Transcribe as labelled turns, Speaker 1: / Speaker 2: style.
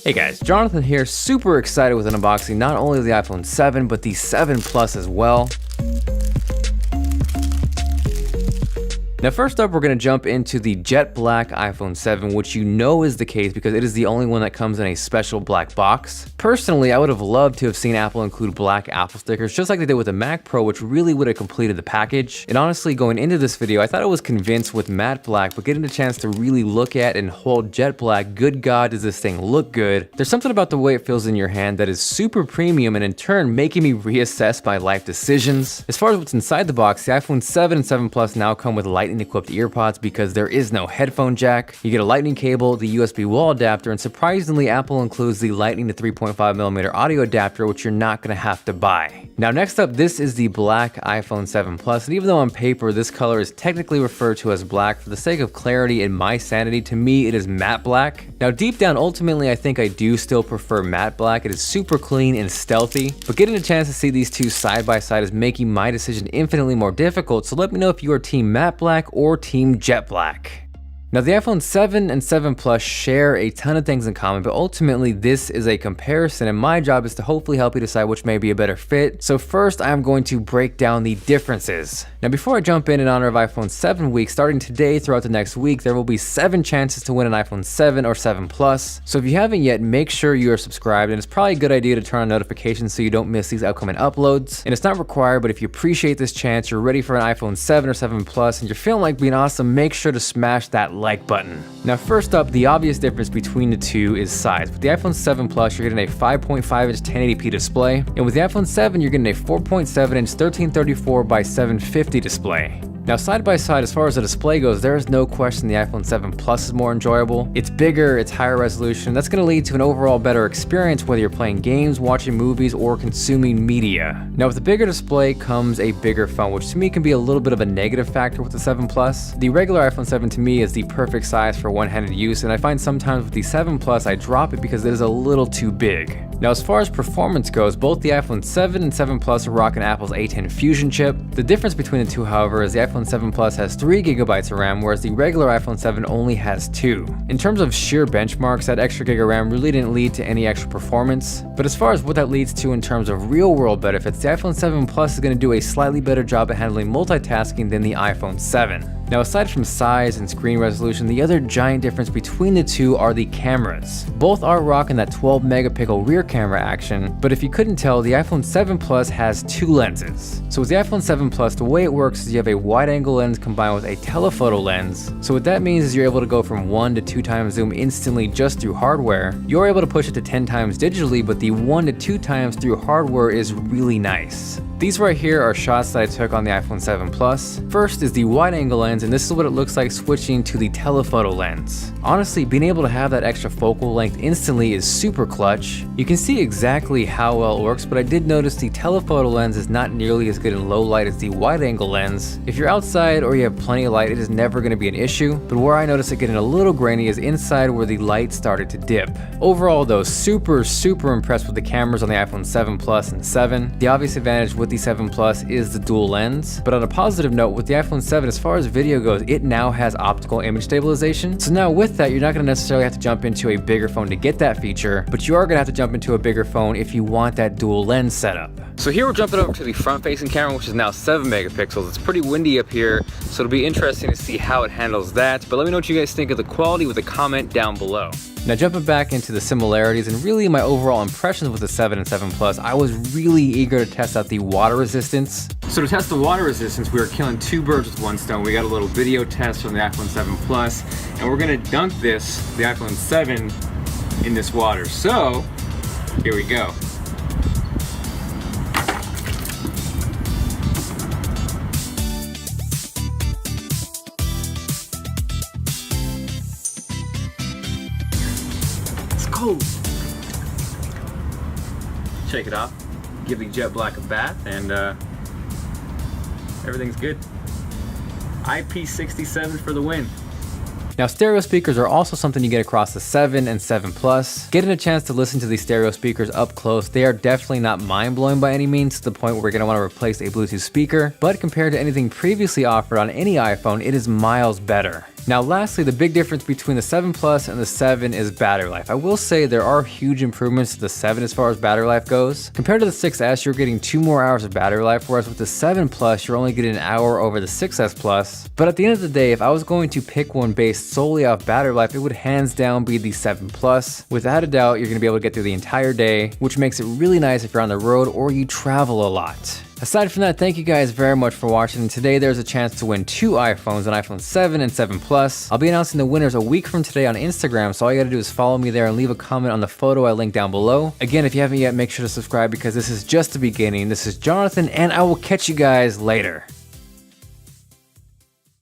Speaker 1: Hey guys, Jonathan here, super excited with an unboxing not only of the iPhone 7, but the 7 Plus as well. Now first up, we're going to jump into the jet black iPhone 7, which you know is the case because it is the only one that comes in a special black box. Personally, I would have loved to have seen Apple include black Apple stickers, just like they did with the Mac Pro, which really would have completed the package. And honestly, going into this video, I thought I was convinced with matte black, but getting a chance to really look at and hold jet black, good God, does this thing look good. There's something about the way it feels in your hand that is super premium and in turn making me reassess my life decisions. As far as what's inside the box, the iPhone 7 and 7 Plus now come with Lightning equipped earpods because there is no headphone jack. You get a lightning cable, the USB wall adapter, and surprisingly Apple includes the Lightning to 3.5mm audio adapter, which you're not going to have to buy. Now next up, this is the black iPhone 7 Plus, and even though on paper this color is technically referred to as black, for the sake of clarity and my sanity, to me it is matte black. Now deep down, ultimately I think I do still prefer matte black. It is super clean and stealthy, but getting a chance to see these two side by side is making my decision infinitely more difficult, so let me know if you are team matte black or team jet black. Now the iPhone 7 and 7 Plus share a ton of things in common, but ultimately this is a comparison and my job is to hopefully help you decide which may be a better fit. So first I'm going to break down the differences. Now before I jump in honor of iPhone 7 week, starting today throughout the next week, there will be 7 chances to win an iPhone 7 or 7 Plus. So if you haven't yet, make sure you are subscribed, and it's probably a good idea to turn on notifications so you don't miss these upcoming uploads. And it's not required, but if you appreciate this chance, you're ready for an iPhone 7 or 7 Plus, and you're feeling like being awesome, make sure to smash that like button. Now first up, the obvious difference between the two is size. With the iPhone 7 Plus, you're getting a 5.5-inch 1080p display, and with the iPhone 7, you're getting a 4.7-inch 1334 by 750 display. Now side by side, as far as the display goes, there is no question the iPhone 7 Plus is more enjoyable. It's bigger, it's higher resolution. That's going to lead to an overall better experience whether you're playing games, watching movies, or consuming media. Now with the bigger display comes a bigger phone, which to me can be a little bit of a negative factor with the 7 Plus. The regular iPhone 7 to me is the perfect size for one-handed use, and I find sometimes with the 7 Plus I drop it because it is a little too big. Now as far as performance goes, both the iPhone 7 and 7 Plus are rocking Apple's A10 Fusion chip. The difference between the two, however, is the iPhone 7 Plus has 3GB of RAM, whereas the regular iPhone 7 only has 2. In terms of sheer benchmarks, that extra gig of RAM really didn't lead to any extra performance, but as far as what that leads to in terms of real-world benefits, the iPhone 7 Plus is going to do a slightly better job at handling multitasking than the iPhone 7. Now aside from size and screen resolution, the other giant difference between the two are the cameras. Both are rocking that 12-megapixel rear camera action, but if you couldn't tell, the iPhone 7 Plus has 2 lenses. So with the iPhone 7 Plus, the way it works is you have a wide-angle lens combined with a telephoto lens. So what that means is you're able to go from 1 to 2 times zoom instantly just through hardware. You're able to push it to 10 times digitally, but the 1 to 2 times through hardware is really nice. These right here are shots that I took on the iPhone 7 Plus. First is the wide-angle lens, and this is what it looks like switching to the telephoto lens. Honestly, being able to have that extra focal length instantly is super clutch. You can see exactly how well it works, but I did notice the telephoto lens is not nearly as good in low light as the wide-angle lens. If you're outside or you have plenty of light, it is never going to be an issue, but where I noticed it getting a little grainy is inside where the light started to dip. Overall though, super impressed with the cameras on the iPhone 7 Plus and 7. The obvious advantage with the 7 Plus is the dual lens, but on a positive note, with the iPhone 7, as far as video goes, it now has optical image stabilization. So now with that, you're not going to necessarily have to jump into a bigger phone to get that feature, but you are going to have to jump into a bigger phone if you want that dual lens setup. So here we're jumping over to the front-facing camera, which is now 7 megapixels. It's pretty windy up here, so it'll be interesting to see how it handles that, but let me know what you guys think of the quality with a comment down below. Now jumping back into the similarities and really my overall impressions with the 7 and 7 Plus, I was really eager to test out the water resistance. So to test the water resistance, we are killing 2 birds with 1 stone. We got a little video test from the iPhone 7 Plus, and we're gonna dunk the iPhone 7, in this water. So, here we go. Cold. Shake it off, give the jet black a bath, and everything's good. IP67 for the win. Now stereo speakers are also something you get across the 7 and 7 Plus. Getting a chance to listen to these stereo speakers up close, they are definitely not mind-blowing by any means to the point where we're going to want to replace a Bluetooth speaker, but compared to anything previously offered on any iPhone, it is miles better. Now lastly, the big difference between the 7 Plus and the 7 is battery life. I will say there are huge improvements to the 7 as far as battery life goes. Compared to the 6S, you're getting 2 more hours of battery life, whereas with the 7 Plus, you're only getting an hour over the 6S Plus. But at the end of the day, if I was going to pick one based solely off battery life, it would hands down be the 7 Plus. Without a doubt, you're gonna be able to get through the entire day, which makes it really nice if you're on the road or you travel a lot. Aside from that, thank you guys very much for watching. Today there's a chance to win 2 iPhones, an iPhone 7 and 7 Plus. I'll be announcing the winners a week from today on Instagram, so all you gotta do is follow me there and leave a comment on the photo I linked down below. Again, if you haven't yet, make sure to subscribe because this is just the beginning. This is Jonathan, and I will catch you guys later.